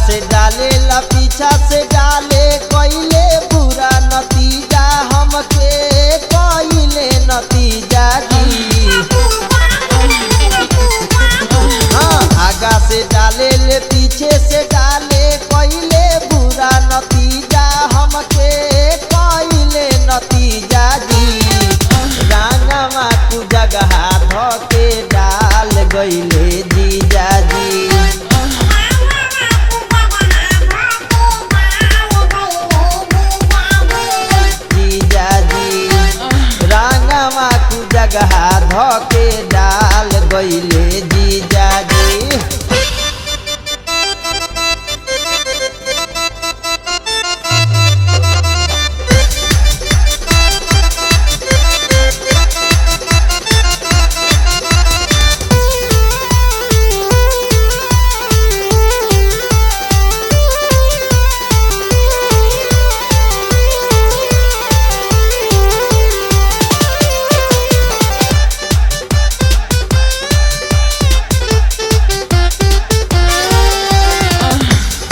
से डाले ला पीछा से डाले कइले बुरा नतीजा हमके कइले नतीजा जी। हाँ आगा से डाले ले पीछे से डाले कइले बुरा नतीजा हमके कइले नतीजा जी। रांगवा तू जगह धके डाल गइले जीजा जी। जीजा जी रांगवा तू जगह धके डाल गइले जीजा जी।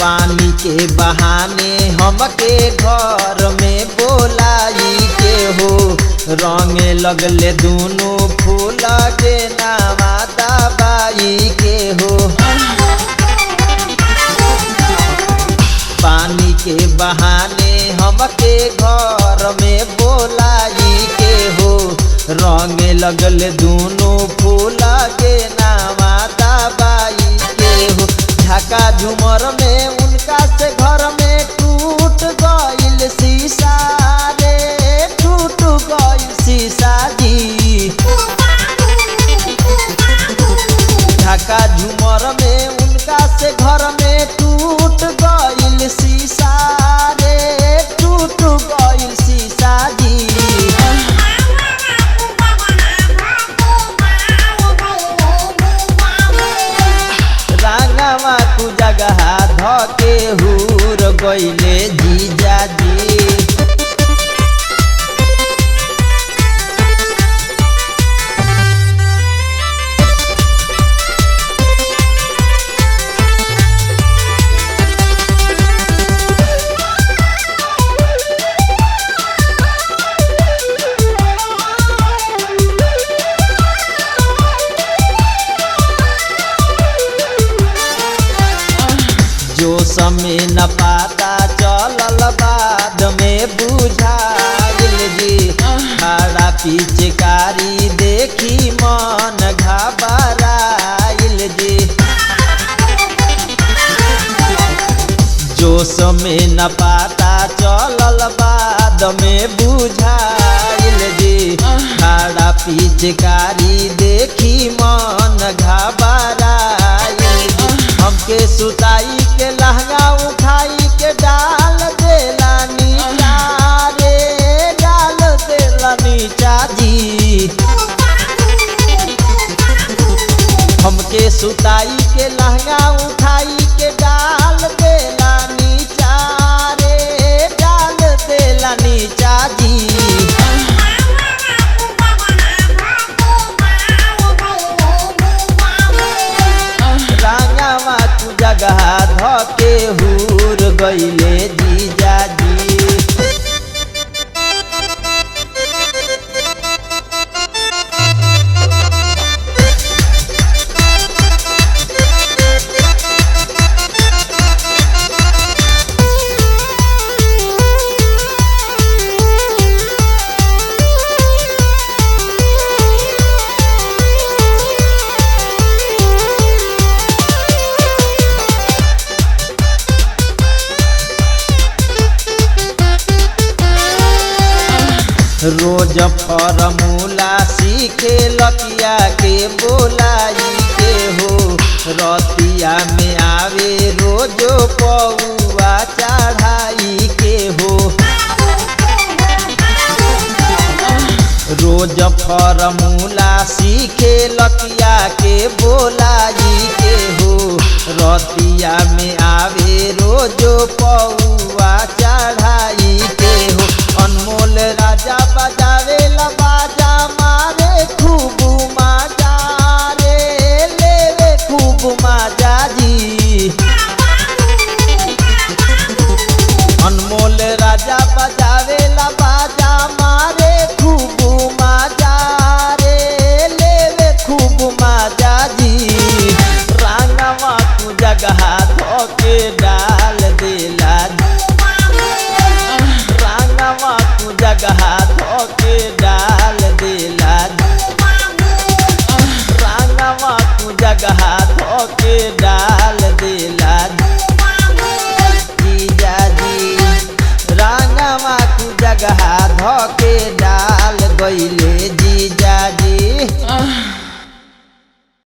पानी के बहाने हमके घर में बोलाई के हो रंगे लगले दोनों फूल के नामा दबाई के हो। पानी के बहाने हमके घर में बोलाई के हो रंगे लगले दोनों फूल के नामा दबाई के हो। ढाका झूमर में उनका से घर में टूट गइल शीशा रे टूट गइल शीशा जी। ढाका झूमर में उनका से घर में टूट गइल शीशा रे टूट गइल शीशा जी। रांगवा तू जगह धके हुर गइले जीजा जी। जो समय न पाता चलल बाद में बुझाइल जी। खड़ा पिचकारी देखी मन घबराइल जी। जो समय न पाता चलल बाद में बुझाइल जी। खड़ा पिचकारी देखी मन घबराइल जी। हमके सुताई के लहंगा उठाई के डाल देला नीचा रे डाल देला नीचा जी। हमके सुताई के लहंगा उठाई के डाल देला नीचा रे डाल देला नीचा जी। रांगवा तू जगह धके हुर गइले जीजा जी। रोज फॉर्मूला सीखे लकिया के बोलाई के हो रतिया में आवे रोजो पौआ चढ़ाई के हो। रोज फॉर्मूला सीखे लकिया के बोलाई के हो रतिया में आवे रोजो पौआ चढ़ाई के हो। अनमोल राजा बजावे ला बाजा मारे खूब मजा रे लेवे खूब मजा जी। के डाल देला रंगवा तू जगह धोके डाल देला रंगवा तू जगह धोके डाल देला जीजा जी रंगवा तू जगह धोके डाल गइले जीजा जी।